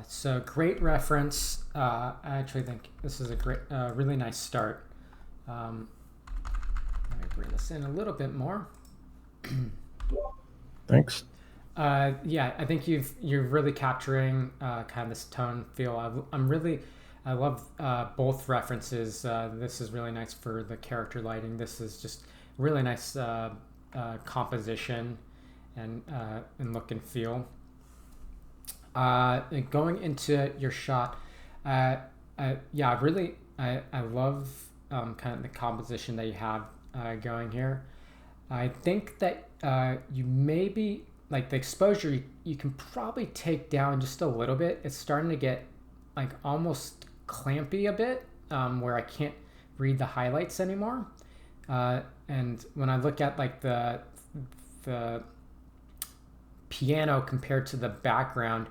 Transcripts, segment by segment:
So great reference. I actually think this is a great, really nice start. Let me bring this in a little bit more. Thanks. Yeah, I think you're really capturing kind of this tone feel. I love both references. This is really nice for the character lighting. This is just really nice composition and look and feel. Going into your shot, yeah, I love kind of the composition that you have going here. I think that you maybe like the exposure you can probably take down just a little bit. It's starting to get like almost clampy a bit, where I can't read the highlights anymore. And when I look at like the piano compared to the background,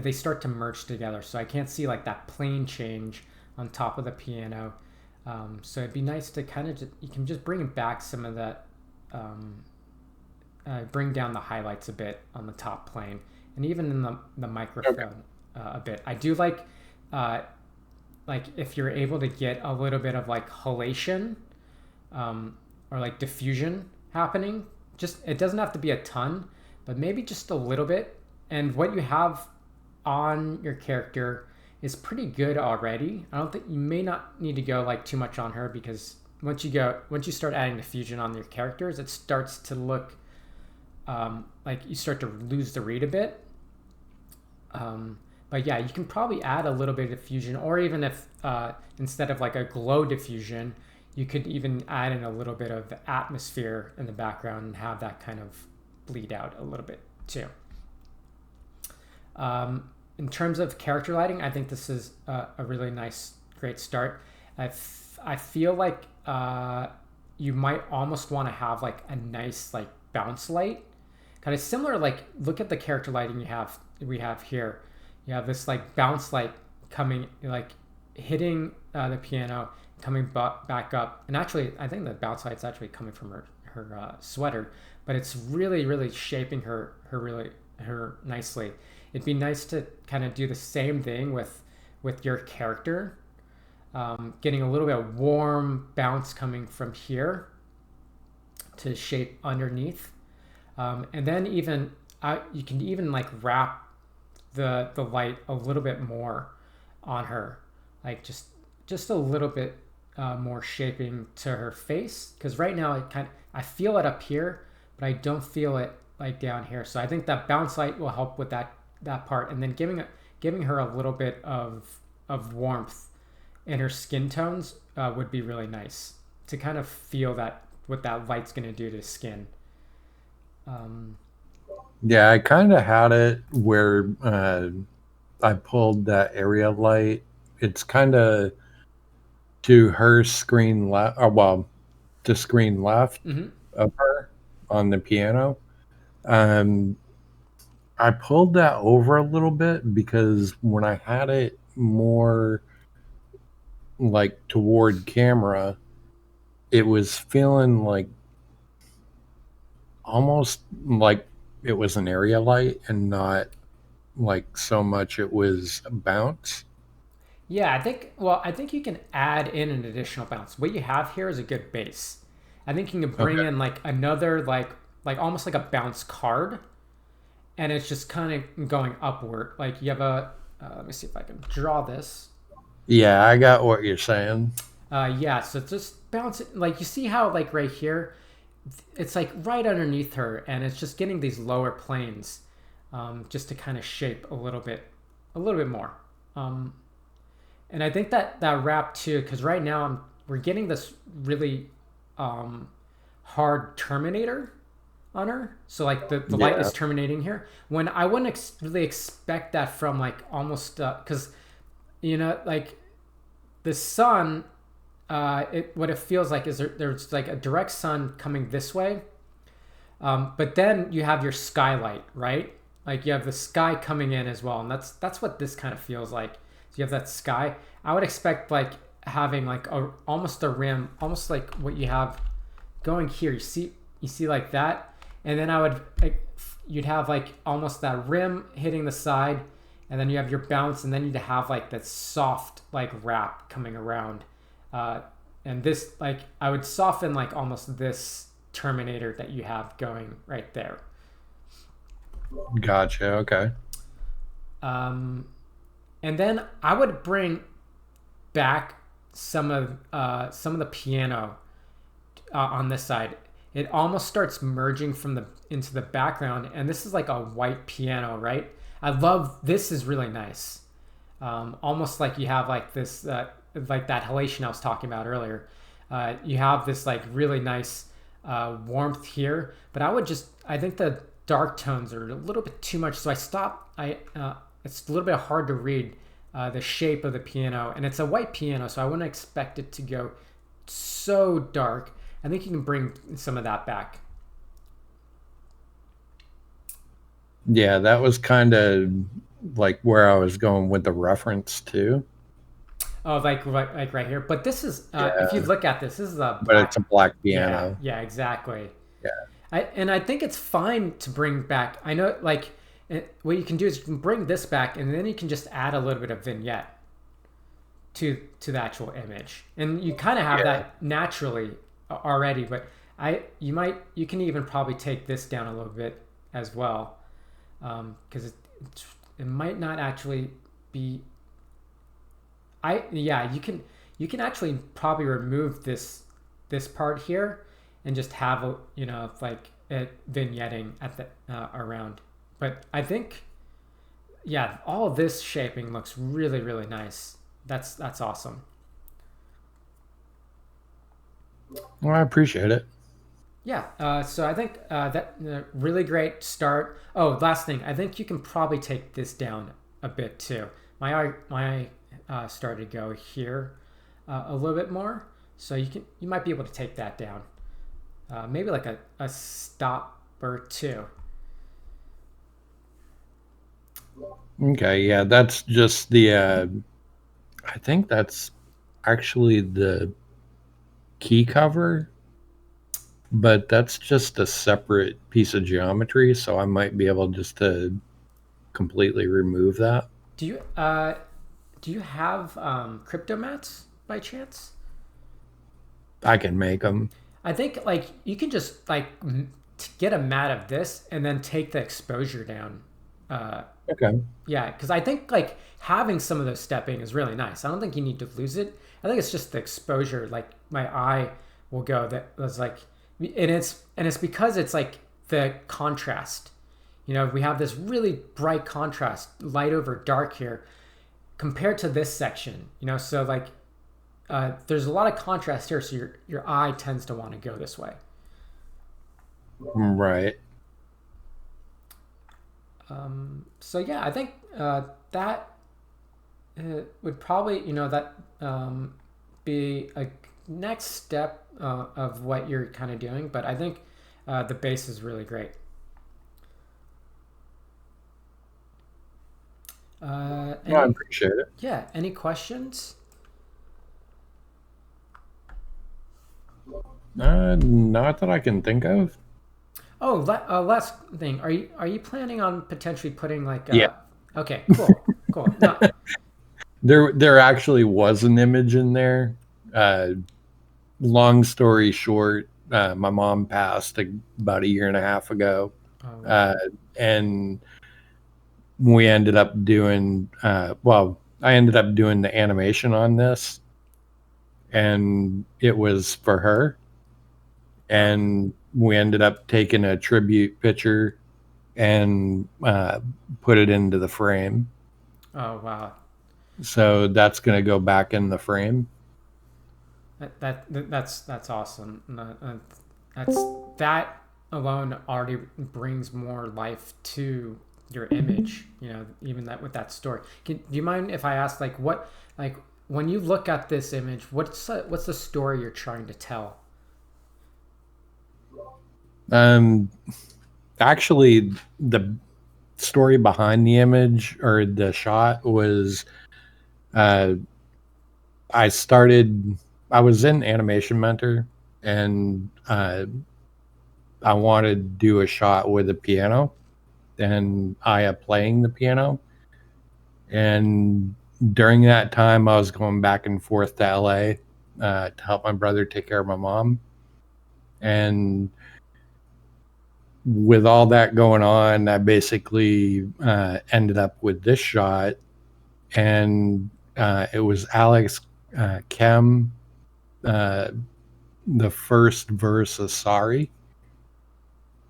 they start to merge together. So I can't see like that plane change on top of the piano. So it'd be nice to kind of you can just bring back some of that, bring down the highlights a bit on the top plane, and even in the Okay. microphone a bit. I do like if you're able to get a little bit of like halation, or like diffusion happening. Just it doesn't have to be a ton, but maybe just a little bit. And what you have on your character is pretty good already. I don't think you may not need to go like too much on her, because once you start adding diffusion on your characters, it starts to look like you start to lose the read a bit. But yeah, you can probably add a little bit of diffusion, or even if instead of like a glow diffusion, you could even add in a little bit of atmosphere in the background and have that kind of bleed out a little bit too. In terms of character lighting, I think this is a really nice, great start. I feel like you might almost want to have like a nice like bounce light, kind of similar. Like look at the character lighting we have here. You have this like bounce light coming, like hitting the piano, coming back up. And actually, I think the bounce light's actually coming from her sweater, but it's really shaping her nicely. It'd be nice to kind of do the same thing with your character, getting a little bit of warm bounce coming from here to shape underneath, and then even you can even like wrap the light a little bit more on her, like just a little bit more shaping to her face, because right now I feel it up here, but I don't feel it like down here. So I think that bounce light will help with that part, and then giving her a little bit of warmth in her skin tones would be really nice to kind of feel that what that light's going to do to skin. Um, Yeah, I kind of had it where I pulled that area light. It's kind of to her screen left, well, to screen left mhm. of her on the piano. Um, I pulled that over a little bit because when I had it more like toward camera, it was feeling like almost like it was an area light and not like so much it was a bounce. Yeah, I think you can add in an additional bounce. What you have here is a good base. I think you can bring Okay. in like another like almost like a bounce card, and it's just kind of going upward. Like you have a let me see if I can draw this. Yeah, I got what you're saying. Yeah, so it's just bounce it. Like you see how like right here, it's like right underneath her, and it's just getting these lower planes, just to kind of shape a little bit more. Um, and I think that wrap too, because right now we're getting this really um, hard terminator on her. So like the light Yeah. is terminating here. When I wouldn't really expect that from like almost because like the sun, what it feels like is there's like a direct sun coming this way, but then you have your skylight, right? Like you have the sky coming in as well, and that's what this kind of feels like. So you have that sky. I would expect like having like almost a rim, almost like what you have going here. You see like that, and then I would like you'd have like almost that rim hitting the side, and then you have your bounce, and then you have like that soft like wrap coming around, uh, and this like I would soften like almost this terminator that you have going right there. Gotcha. Okay. um, and then I would bring back some of the piano on this side. It almost starts merging from the into the background, and this is like a white piano, right? I love this. Is really nice. Almost like you have like this, like that halation I was talking about earlier. You have this like really nice warmth here, but I think the dark tones are a little bit too much, so I stop. It's a little bit hard to read the shape of the piano, and it's a white piano, so I wouldn't expect it to go so dark. I think you can bring some of that back. Yeah, that was kind of like where I was going with the reference too. Oh, like right here. But this is, if you Yeah, look at this is a but it's black. a black Yeah, piano. yeah, exactly. Yeah. And I think it's fine to bring back. I know, like, what you can do is you can bring this back, and then you can just add a little bit of vignette to the actual image, and you kind of have Yeah. that naturally already. But you can even probably take this down a little bit as well, because it might not actually be. Yeah, you can actually probably remove this part here and just have a like it vignetting at the around. But I think yeah, all of this shaping looks really nice. That's awesome. Well, I appreciate it. Yeah, so I think that really great start. Oh, last thing, I think you can probably take this down a bit too. My eye started to go here a little bit more, so you might be able to take that down. Maybe like a stop or two. Okay. Yeah, that's just the. I think that's actually the key cover, but that's just a separate piece of geometry, so I might be able just to completely remove that. Do you do you have crypto mats by chance? I can make them. I think like you can just like get a mat of this and then take the exposure down. Uh, Okay. yeah, because I think like having some of those stepping is really nice. I don't think you need to lose it. I think it's just the exposure. Like my eye will go that was like, and it's because it's like the contrast. We have this really bright contrast, light over dark here, compared to this section. So like there's a lot of contrast here, so your eye tends to want to go this way. Right. So yeah, I think that would probably that be a next step of what you're kind of doing. But I think the base is really great. No, I Any appreciate it. Yeah, any questions? Not that I can think of. Oh, last thing. Are you planning on potentially putting like Yeah. Okay, cool. No. There actually was an image in there. Uh, Long story short, my mom passed about a year and a half ago, Oh wow. uh, and we ended up doing. Well, I ended up doing the animation on this, and it was for her. Oh, And we ended up taking a tribute picture and put it into the frame. oh wow. So that's going to go back in the frame. That's awesome. That's that alone already brings more life to your image. Even that with that story. Do you mind if I ask, like when you look at this image, what's the story you're trying to tell? Um, Actually, the story behind the image or the shot was uh, I started, I was in Animation Mentor and I wanted to do a shot with a piano and Aya playing the piano. And during that time, I was going back and forth to LA to help my brother take care of my mom. And with all that going on, I basically ended up with this shot. And it was Alex Kem, uh, the first verse of Sorry.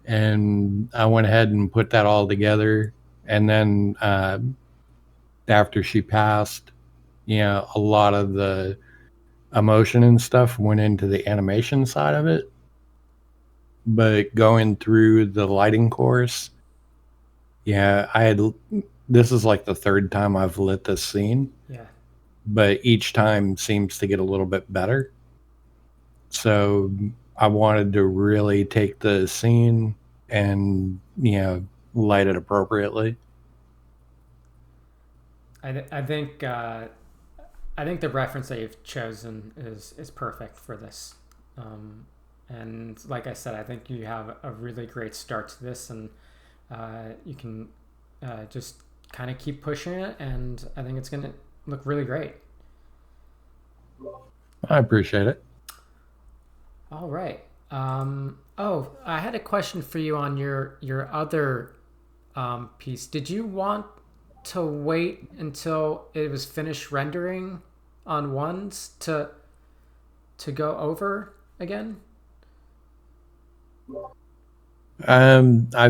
And I went ahead and put that all together. And then after she passed, a lot of the emotion and stuff went into the animation side of it. But going through the lighting course, this is like the third time I've lit this scene. Yeah. But each time seems to get a little bit better. So I wanted to really take the scene and, light it appropriately. I think I think the reference that you've chosen is perfect for this. And like I said, I think you have a really great start to this, and you can just kind of keep pushing it, and I think it's going to look really great. I appreciate it. All right. Oh, I had a question for you on your other piece. Did you want to wait until it was finished rendering on ones to go over again? I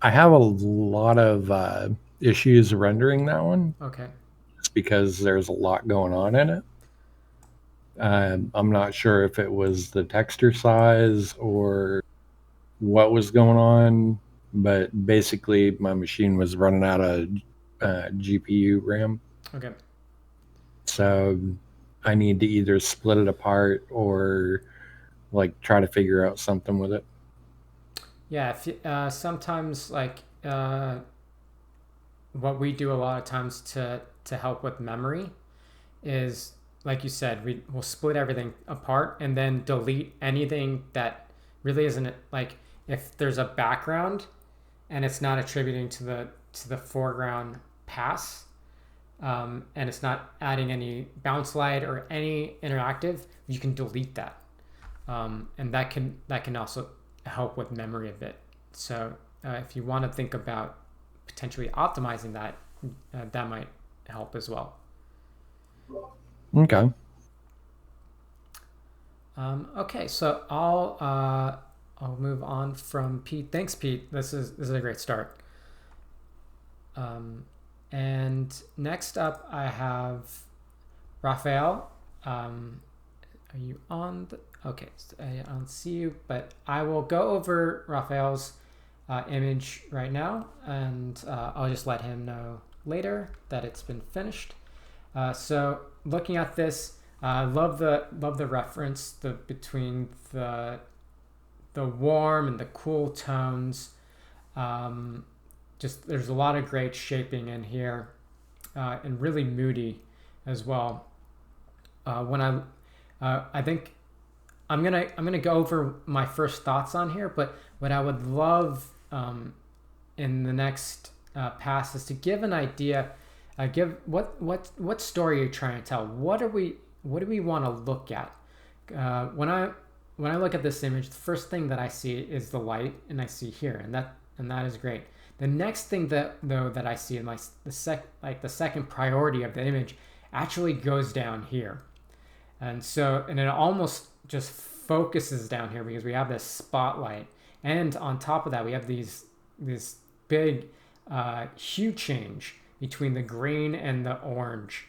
have a lot of issues rendering that one Okay. just because there's a lot going on in it. I'm not sure if it was the texture size or what was going on, but basically my machine was running out of GPU RAM. Okay. So I need to either split it apart or like try to figure out something with it. Yeah. If you, sometimes like what we do a lot of times to help with memory is like you said, we'll split everything apart and then delete anything that really isn't like if there's a background and it's not attributing to the foreground pass, and it's not adding any bounce light or any interactive, you can delete that, and that can also help with memory a bit. So if you want to think about potentially optimizing that, that might help as well. Okay. Okay, so I'll move on from Pete. Thanks, Pete. This is a great start. And next up, I have Rafael. Are you on? Okay, so I don't see you, but I will go over Rafael's image right now, and I'll just let him know later that it's been finished. So looking at this, love the reference between the warm and the cool tones. Just there's a lot of great shaping in here, and really moody as well. When I think I'm gonna go over my first thoughts on here, but what I would love in the next pass is to give an idea. Give what story you're trying to tell. What do we want to look at? When I look at this image, the first thing that I see is the light, and I see here, and that is great. The next thing that I see in the second priority of the image actually goes down here, and it almost just focuses down here because we have this spotlight, and on top of that we have this big hue change between the green and the orange.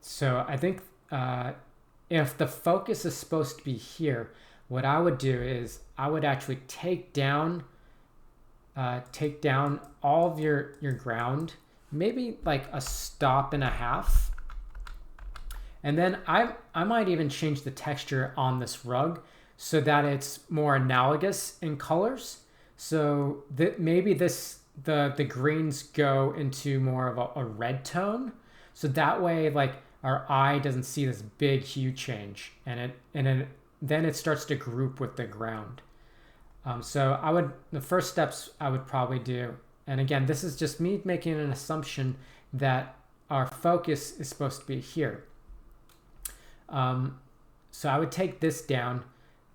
So I think if the focus is supposed to be here, what I would do is I would actually take down all of your ground, maybe like a stop and a half. And then I might even change the texture on this rug so that it's more analogous in colors. So maybe the greens go into more of a red tone. So that way, like our eye doesn't see this big hue change, and then it starts to group with the ground. So the first steps I would probably do and again, this is just me making an assumption that our focus is supposed to be here. So I would take this down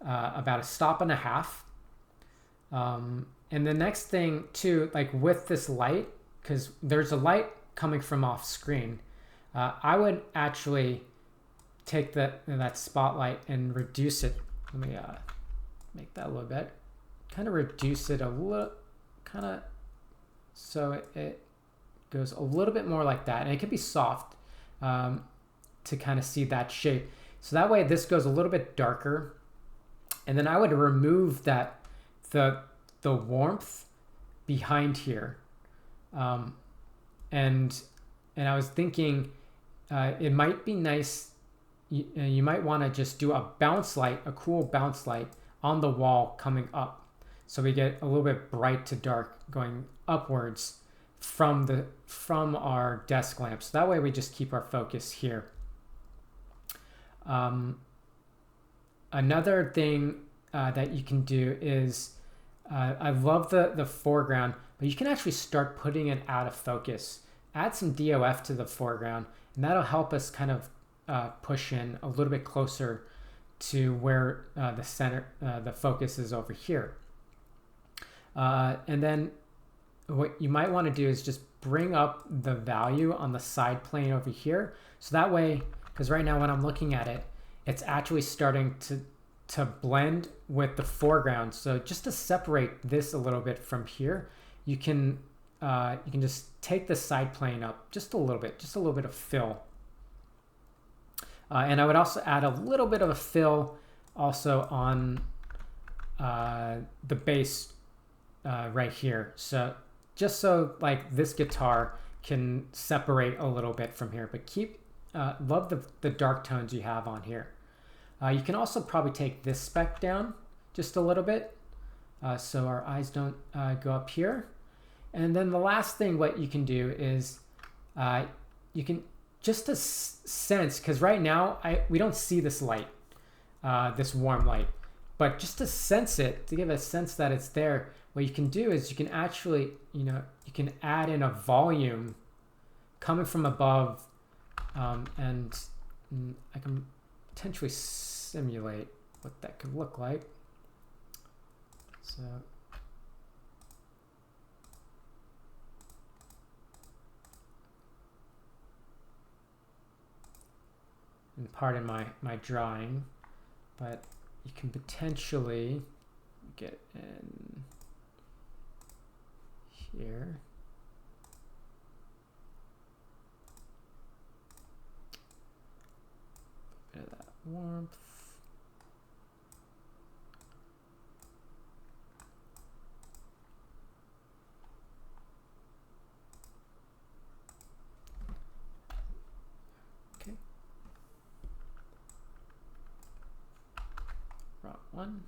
about a stop and a half. And the next thing too, like with this light, because there's a light coming from off screen, I would actually take that spotlight and reduce it. Let me make that a little bit, kind of reduce it a little, kind of, so it goes a little bit more like that, and it could be soft to kind of see that shape. So that way this goes a little bit darker, and then I would remove that the warmth behind here, and I was thinking it might be nice. You might want to just do a bounce light, a cool bounce light on the wall coming up, so we get a little bit bright to dark going upwards from our desk lamp. So that way we just keep our focus here. Another thing that you can do is, I love the foreground, but you can actually start putting it out of focus. Add some DOF to the foreground, and that'll help us kind of push in a little bit closer to where the center, the focus is over here. And then what you might want to do is just bring up the value on the side plane over here. So that way, because right now when I'm looking at it, it's actually starting to blend with the foreground. So just to separate this a little bit from here, you can just take the side plane up just a little bit of fill. And I would also add a little bit of a fill also on the bass right here. So just so like this guitar can separate a little bit from here, but keep, love the dark tones you have on here. You can also probably take this spec down just a little bit so our eyes don't go up here. And then the last thing what you can do is you can just to sense, because right now we don't see this light, this warm light, but just to sense it, to give a sense that it's there, what you can do is you can actually, you can add in a volume coming from above, and I can potentially simulate what that could look like. So and pardon my drawing, but you can potentially get in here. A bit of that warmth. One.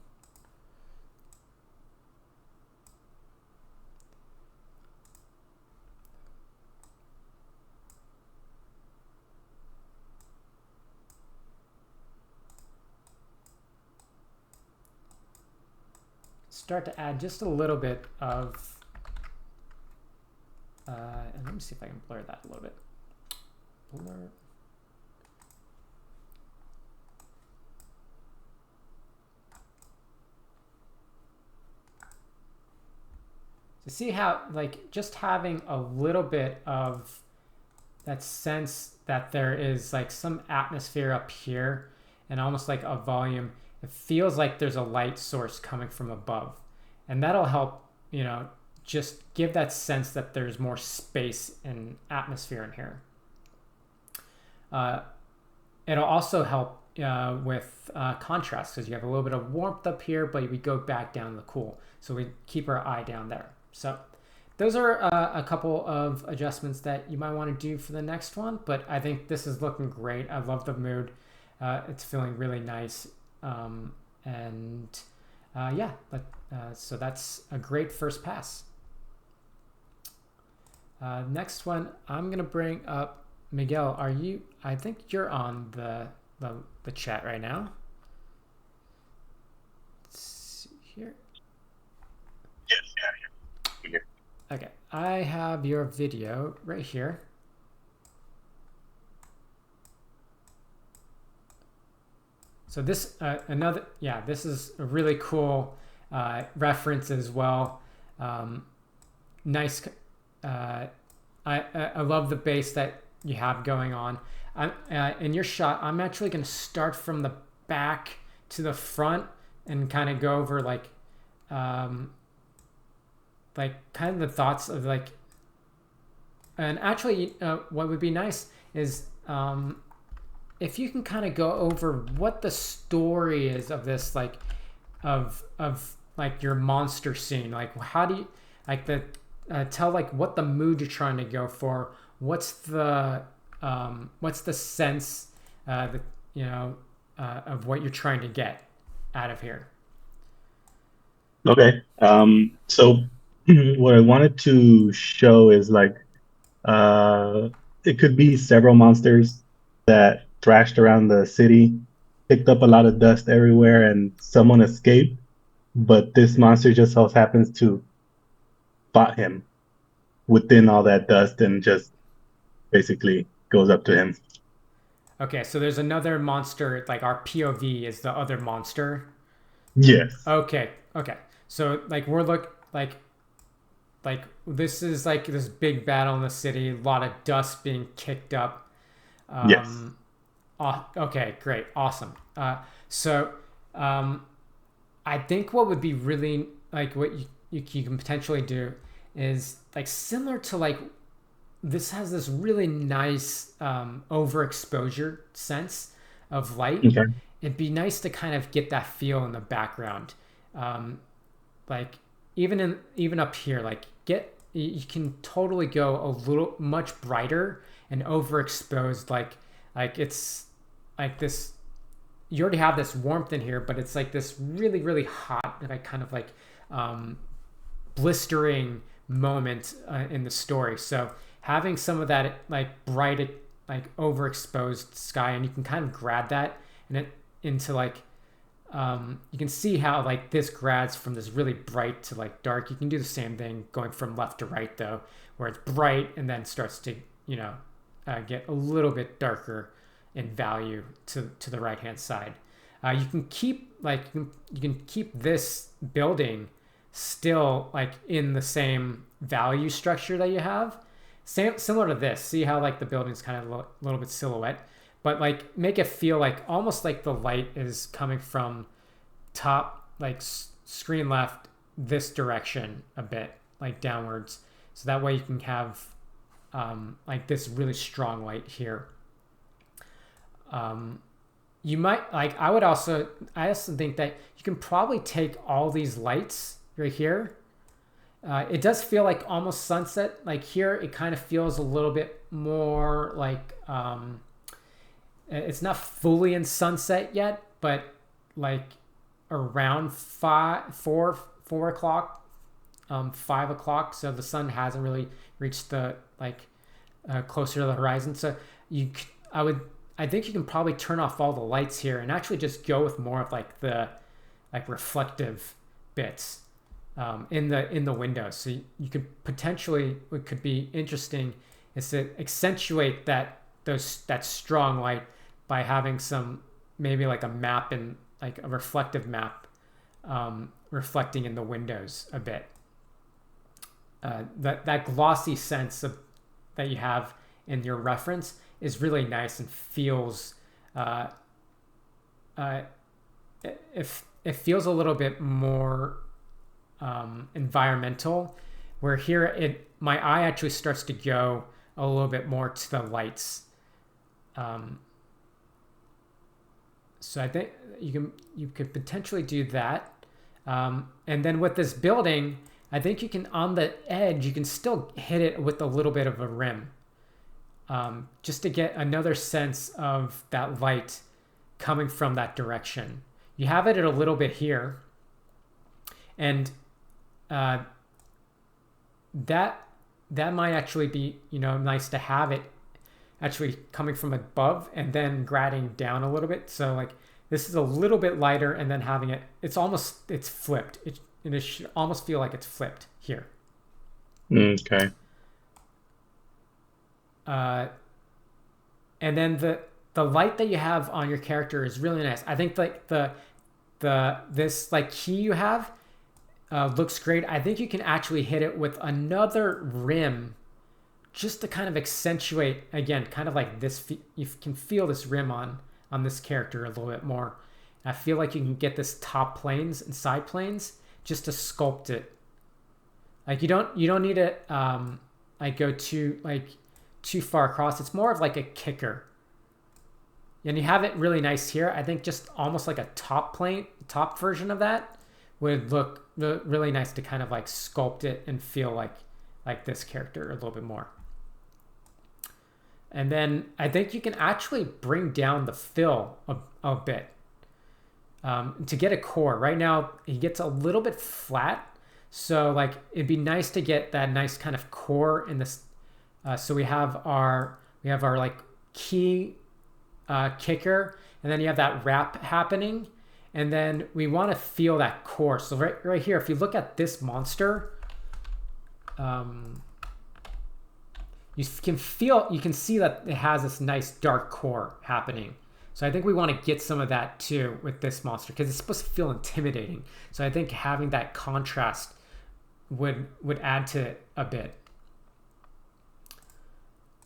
Start to add just a little bit of, and let me see if I can blur that a little bit. Blur. To see how, like, just having a little bit of that sense that there is like some atmosphere up here and almost like a volume, it feels like there's a light source coming from above, and that'll help, just give that sense that there's more space and atmosphere in here. It'll also help with contrast, because you have a little bit of warmth up here, but we go back down to the cool, so we keep our eye down there. So those are a couple of adjustments that you might want to do for the next one, but I think this is looking great. I love the mood. It's feeling really nice. Yeah, so that's a great first pass. Next one, I'm going to bring up Miguel. I think you're on the chat right now. Let's see here. Yes, yeah. Okay, I have your video right here. So this this is a really cool reference as well. Nice. I love the bass that you have going on. In your shot, I'm actually going to start from the back to the front and kind of go over um, like kind of the thoughts of like. And actually, what would be nice is if you can kind of go over what the story is of this, like of like your monster scene. Like how do you like the tell like what the mood you're trying to go for. What's the sense that of what you're trying to get out of here. Okay. So what I wanted to show is like uh it could be several monsters that thrashed around the city, picked up a lot of dust everywhere, and someone escaped, but this monster just so happens to spot him within all that dust and just basically goes up to him. Okay, so there's another monster, like our POV is the other monster. Yes. Okay, okay. So like we're like this is like this big battle in the city, a lot of dust being kicked up. Yes. Okay, great, awesome. So um, I think what would be really like what you can potentially do is like similar to like this has this really nice overexposure sense of light. Okay. It'd be nice to kind of get that feel in the background. Um, like even up here, like get you can totally go a little much brighter and overexposed. Like it's like this. You already have this warmth in here, but it's like this really really hot, like kind of like um, blistering moment in the story. So having some of that like bright, like overexposed sky, and you can kind of grab that and it into like you can see how like this grads from this really bright to like dark. You can do the same thing going from left to right though, where it's bright and then starts to get a little bit darker in value to the right hand side. You can keep like you can keep this building still like in the same value structure that you have. Similar to this. See how like the building's kind of a little bit silhouette, but like make it feel like almost like the light is coming from top like screen left this direction a bit like downwards, so that way you can have like this really strong light here. You might like I also think that you can probably take all these lights right here. It does feel like almost sunset. Like here, it kind of feels a little bit more like it's not fully in sunset yet, but like around 4 o'clock, 5 o'clock. So the sun hasn't really reached the like closer to the horizon. So I think you can probably turn off all the lights here and actually just go with more of like the like reflective bits in the windows. So you could potentially, what could be interesting is to accentuate that strong light by having some maybe like a map and like a reflective map reflecting in the windows a bit. That glossy sense that you have in your reference is really nice and feels it feels a little bit more environmental, where here my eye actually starts to go a little bit more to the lights. So I think you could potentially do that, and then with this building, I think you can on the edge you can still hit it with a little bit of a rim, just to get another sense of that light coming from that direction. You have it a little bit here, and that might actually be nice to have it actually coming from above and then grading down a little bit. So like this is a little bit lighter, and then having it's flipped. It should almost feel like it's flipped here. Okay. And then the light that you have on your character is really nice. I think like this like key you have looks great. I think you can actually hit it with another rim just to kind of accentuate, again, kind of like this. You can feel this rim on this character a little bit more. I feel like you can get this top planes and side planes just to sculpt it. Like you don't need to like go too far across. It's more of like a kicker. And you have it really nice here. I think just almost like a top version of that would look really nice to kind of like sculpt it and feel like this character a little bit more. And then I think you can actually bring down the fill a bit to get a core. Right now he gets a little bit flat, so like it'd be nice to get that nice kind of core in this. So we have our like key kicker, and then you have that wrap happening, and then we want to feel that core. So right here, if you look at this monster, you can see that it has this nice dark core happening. So I think we want to get some of that too with this monster because it's supposed to feel intimidating. So I think having that contrast would add to it a bit.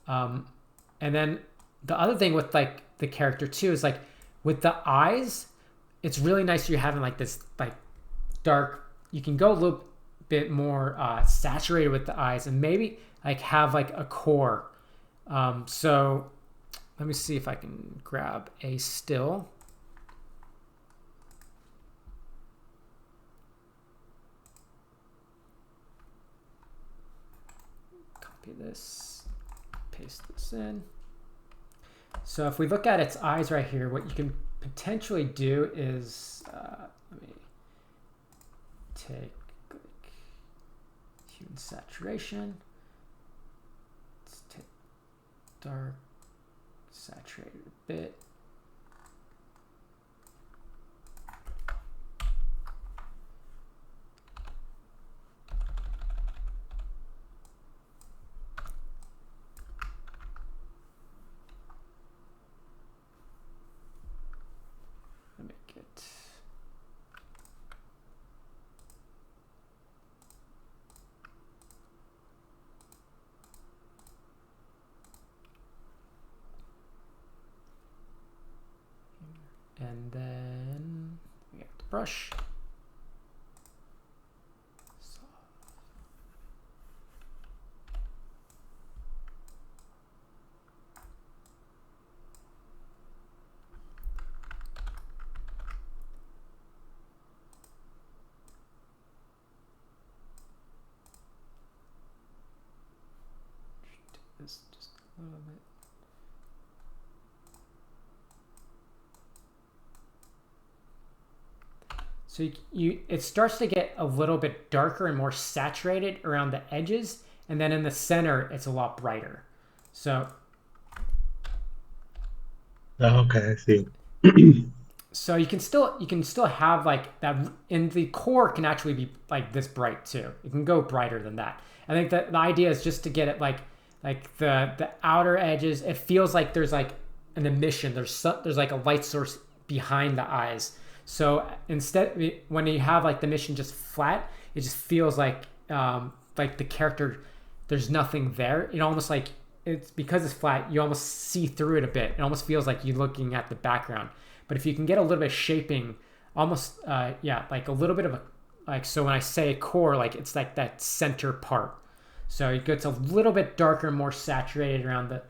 And then the other thing with like the character too is like with the eyes, it's really nice you're having like this like dark. You can go a little bit more saturated with the eyes and maybe like have like a core. So let me see if I can grab a still. Copy this, paste this in. So if we look at its eyes right here, what you can potentially do is, let me take hue and saturation. Let's take dark, saturated a bit. And then we have the brush. This just a little bit. So it starts to get a little bit darker and more saturated around the edges, and then in the center it's a lot brighter. So Okay, I see. so you can still have like that, and the core can actually be like this bright too. It can go brighter than that. I think that the idea is just to get it like the outer edges. It feels like there's like an emission. There's like a light source behind the eyes. So instead, when you have like the mission just flat, it just feels like the character, there's nothing there. It almost like it's because it's flat, you almost see through it a bit. It almost feels like you're looking at the background. But if you can get a little bit of shaping, almost like a little bit of a like. So when I say core, like it's like that center part. So it gets a little bit darker, more saturated around the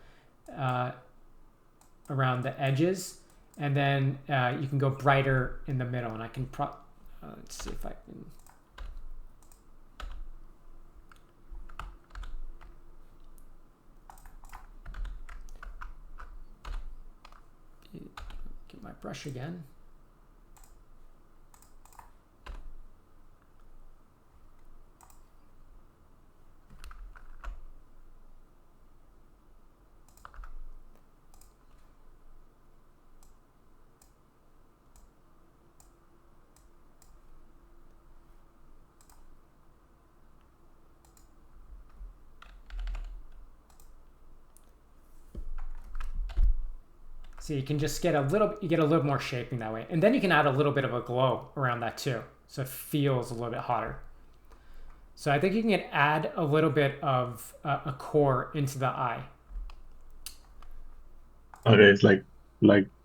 edges. And then you can go brighter in the middle, and I can let's see if I can. Get my brush again. So you can just get a little more shaping that way. And then you can add a little bit of a glow around that too. So it feels a little bit hotter. So I think you can add a little bit of a core into the eye. Okay, it's like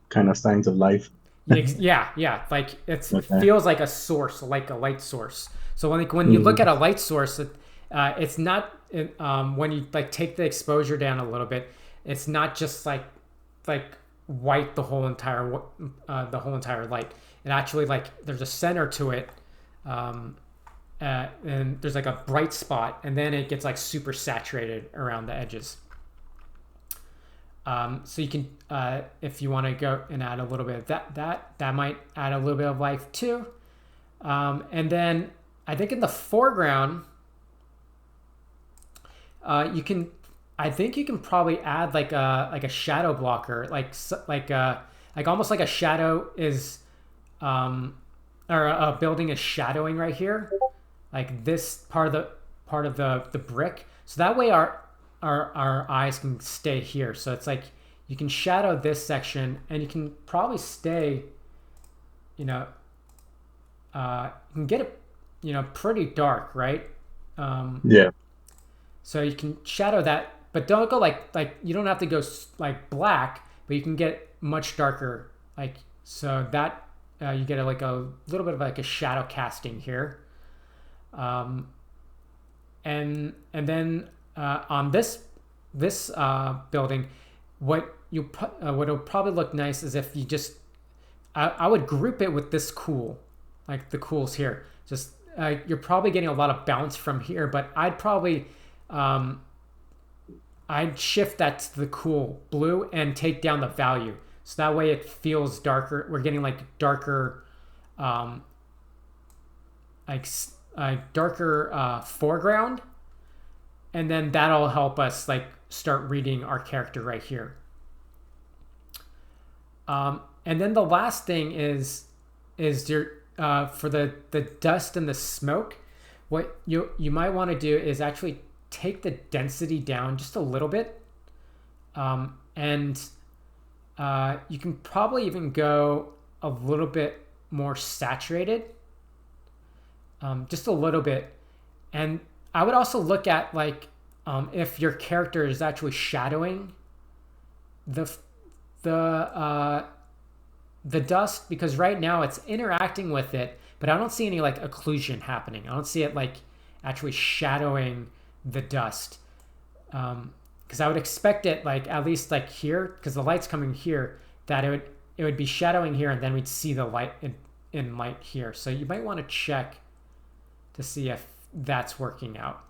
kind of signs of life. Yeah. Like it feels like a source, like a light source. So when you look at a light source, it's not when you like take the exposure down a little bit. It's not just like white the whole entire light. It actually like there's a center to it, and there's like a bright spot, and then it gets like super saturated around the edges. So you can, if you want to go and add a little bit of that might add a little bit of life too. And then I think in the foreground, you can probably add like a shadow blocker, like almost like a shadow is, or a building is shadowing right here, like this part of the brick. So that way our eyes can stay here. So it's like you can shadow this section, and you can probably stay, you can get it, pretty dark, right? Yeah. So you can shadow that, but don't go like you don't have to go like black, but you can get much darker, like so that you get like a little bit of like a shadow casting here, and then on this building, what will probably look nice is if you just I would group it with this cool, like the cools here. Just you're probably getting a lot of bounce from here, but I'd probably I'd shift that to the cool blue and take down the value, so that way it feels darker. We're getting like darker, darker foreground, and then that'll help us like start reading our character right here. And then the last thing is your for the dust and the smoke. What you might want to do is actually take the density down just a little bit, and you can probably even go a little bit more saturated, just a little bit. And I would also look at like if your character is actually shadowing the dust, because right now it's interacting with it, but I don't see any like occlusion happening. I don't see it like actually shadowing the dust, because I would expect it like at least like here, because the light's coming here, that it would be shadowing here, and then we'd see the light in light here. So you might want to check to see if that's working out.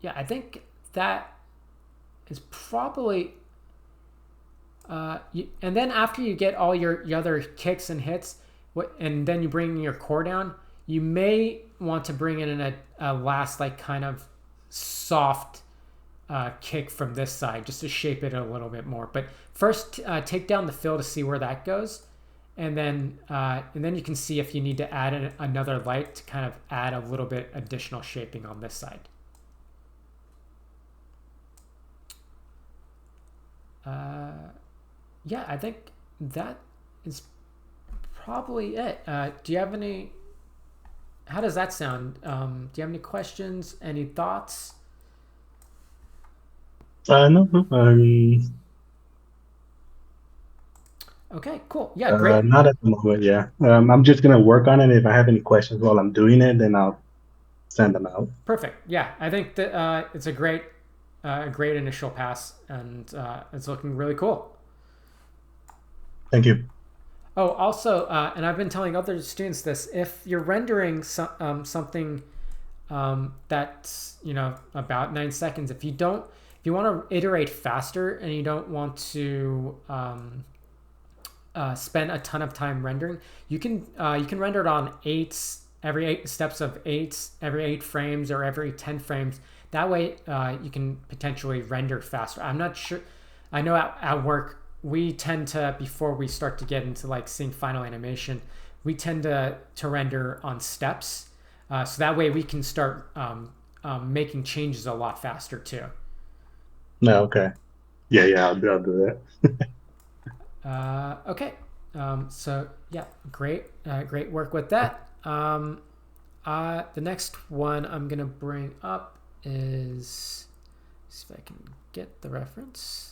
Yeah, I think that is probably and then after you get all your other kicks and hits, and then you bring your core down, you may want to bring in a last like kind of soft kick from this side, just to shape it a little bit more. But first, take down the fill to see where that goes, and then you can see if you need to add another light to kind of add a little bit additional shaping on this side. Yeah, I think that is probably it. Do you have any? How does that sound? Do you have any questions? Any thoughts? No. Okay, cool. Yeah, great. Not at the moment. Yeah. I'm just gonna work on it. If I have any questions while I'm doing it, then I'll send them out. Perfect. Yeah, I think that it's a great initial pass, and it's looking really cool. Thank you. Oh, also, and I've been telling other students this: if you're rendering something that's about 9 seconds, if you want to iterate faster and you don't want to spend a ton of time rendering, you can render it on every 8 steps of 8, every 8 frames, or every 10 frames. That way, you can potentially render faster. I'm not sure. I know at work, we tend to, before we start to get into like seeing final animation, we tend to render on steps. So that way we can start making changes a lot faster too. No, okay. Yeah, I'll do that. Okay. So yeah, great work with that. The next one I'm gonna bring up is, see if I can get the reference.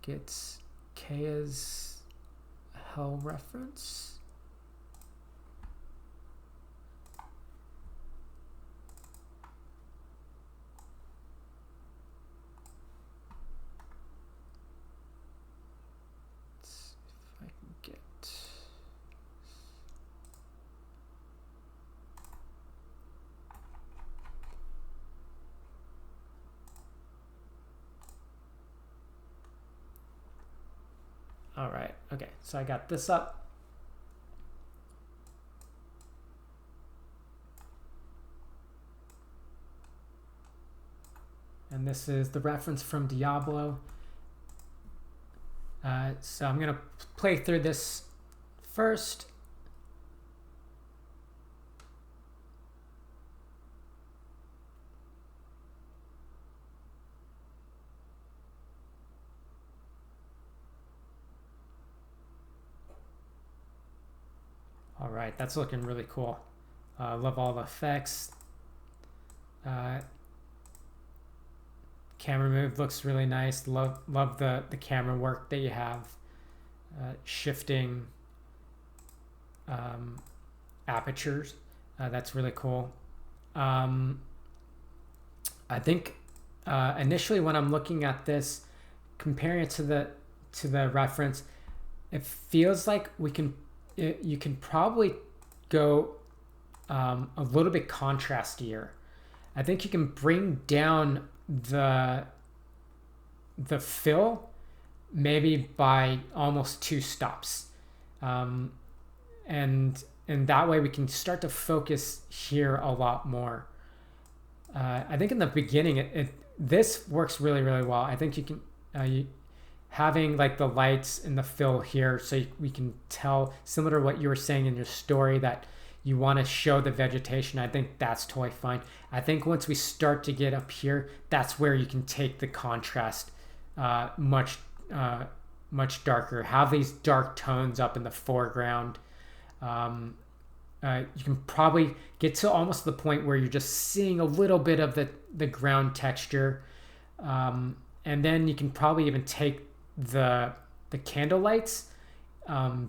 Gets Kaya's hell reference. Let's see if I can get. All right, okay, so I got this up. And this is the reference from Diablo. So I'm gonna play through this first. All right, that's looking really cool. Love all the effects. Camera move looks really nice. Love the camera work that you have. Shifting apertures. That's really cool. I think initially when I'm looking at this, comparing it to the reference, it feels like you can probably go a little bit contrastier. I think you can bring down the fill maybe by almost 2 stops, and that way we can start to focus here a lot more. I think in the beginning this works really well. I think you can having like the lights and the fill here, so we can tell, similar to what you were saying in your story, that you want to show the vegetation. I think that's totally fine. I think once we start to get up here, that's where you can take the contrast much darker. Have these dark tones up in the foreground. You can probably get to almost the point where you're just seeing a little bit of the ground texture. And then you can probably even take the candle lights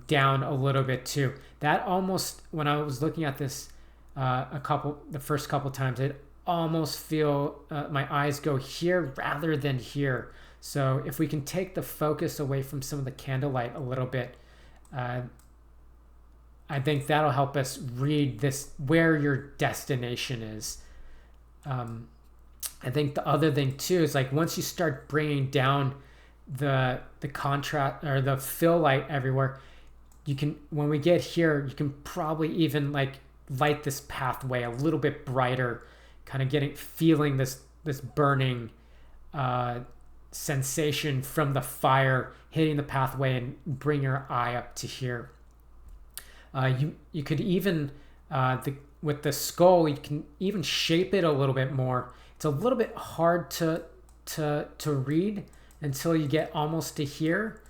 down a little bit too. That almost, when I was looking at this the first couple times, it almost feel my eyes go here rather than here. So if we can take the focus away from some of the candlelight a little bit, I think that'll help us read this, where your destination is. I think the other thing too is, like, once you start bringing down the contrast or the fill light everywhere, you can, when we get here, you can probably even like light this pathway a little bit brighter, kind of feeling this burning sensation from the fire hitting the pathway, and bring your eye up to here. You could even with the skull, you can even shape it a little bit more. It's a little bit hard to read until you get almost to here.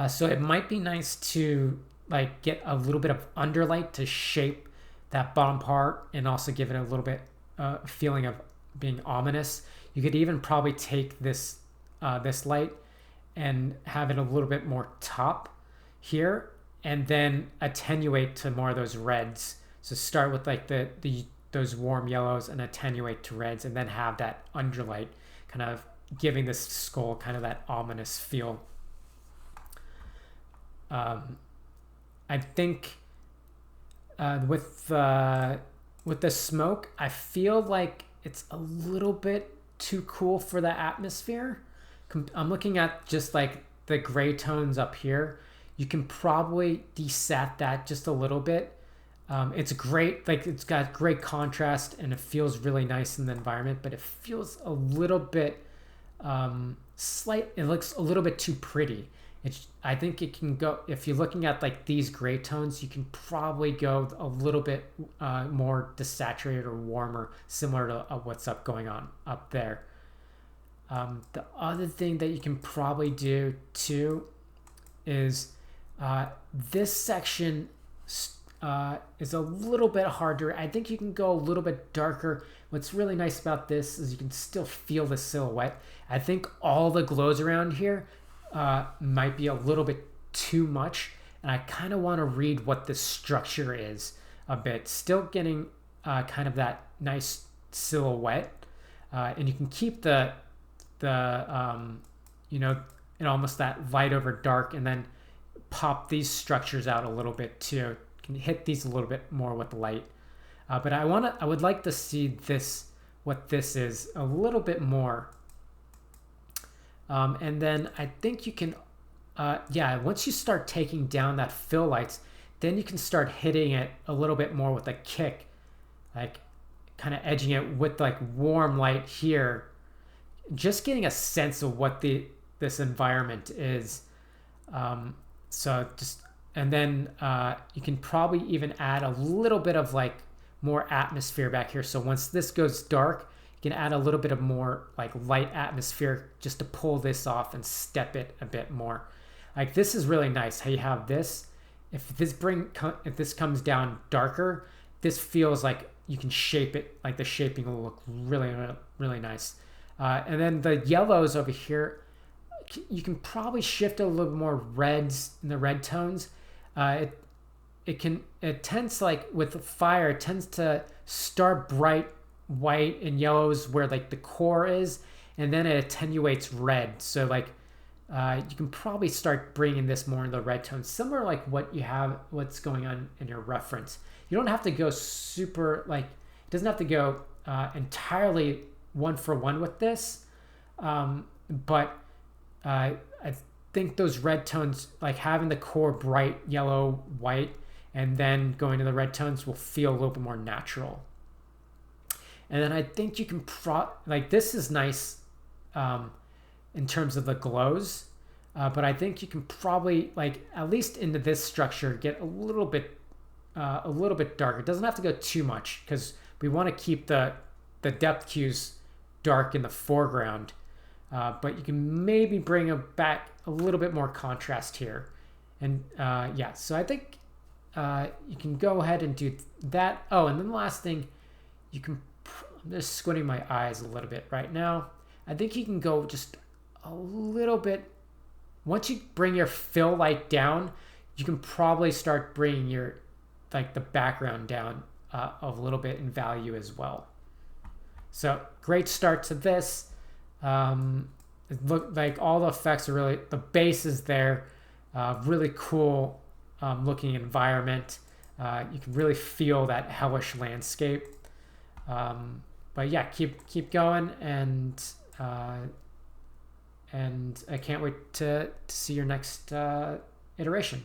So it might be nice to like get a little bit of underlight to shape that bottom part, and also give it a little bit feeling of being ominous. You could even probably take this light and have it a little bit more top here, and then attenuate to more of those reds. So start with like those warm yellows and attenuate to reds, and then have that underlight kind of giving this skull kind of that ominous feel. I think with the smoke, I feel like it's a little bit too cool for the atmosphere. I'm looking at just like the gray tones up here. You can probably desat that just a little bit. It's great, like it's got great contrast and it feels really nice in the environment, but it feels a little bit it looks a little bit too pretty. I think it can go, if you're looking at like these gray tones, you can probably go a little bit more desaturated or warmer, similar to what's going on up there. The other thing that you can probably do too is this section is a little bit harder. I think you can go a little bit darker. What's really nice about this is you can still feel the silhouette. I think all the glows around here might be a little bit too much, and I kind of want to read what the structure is a bit. Still getting kind of that nice silhouette, and you can keep the you know, in almost that light over dark, and then pop these structures out a little bit too. You can hit these a little bit more with the light, but I would like to see this, what this is, a little bit more. And then I think you can, once you start taking down that fill lights, then you can start hitting it a little bit more with a kick, like kind of edging it with like warm light here, just getting a sense of what this environment is. And then you can probably even add a little bit of like more atmosphere back here. So once this goes dark, you can add a little bit of more like light atmosphere just to pull this off and step it a bit more. Like this is really nice how you have this. If this comes down darker, this feels like you can shape it, like the shaping will look really, really nice. And then the yellows over here, you can probably shift a little more reds in the red tones. It tends to, like with fire, it tends to start bright white and yellows where like the core is, and then it attenuates red. So like you can probably start bringing this more in the red tones, similar like what's going on in your reference. You don't have to go super, like it doesn't have to go entirely one for one with this, but I think those red tones, like having the core bright yellow, white, and then going to the red tones will feel a little bit more natural. And then I think you can like this is nice in terms of the glows, but I think you can probably, like at least into this structure, get a little bit darker. It doesn't have to go too much because we want to keep the depth cues dark in the foreground, but you can maybe bring back a little bit more contrast here. And so I think you can go ahead and do that. Oh, and then the last thing, you can, I'm just squinting my eyes a little bit right now. I think you can go just a little bit, once you bring your fill light down, you can probably start bringing your, like the background down a little bit in value as well. So great start to this. It looked like all the effects are really, the base is there, really cool looking environment. You can really feel that hellish landscape. But yeah, keep going, and I can't wait to see your next iteration.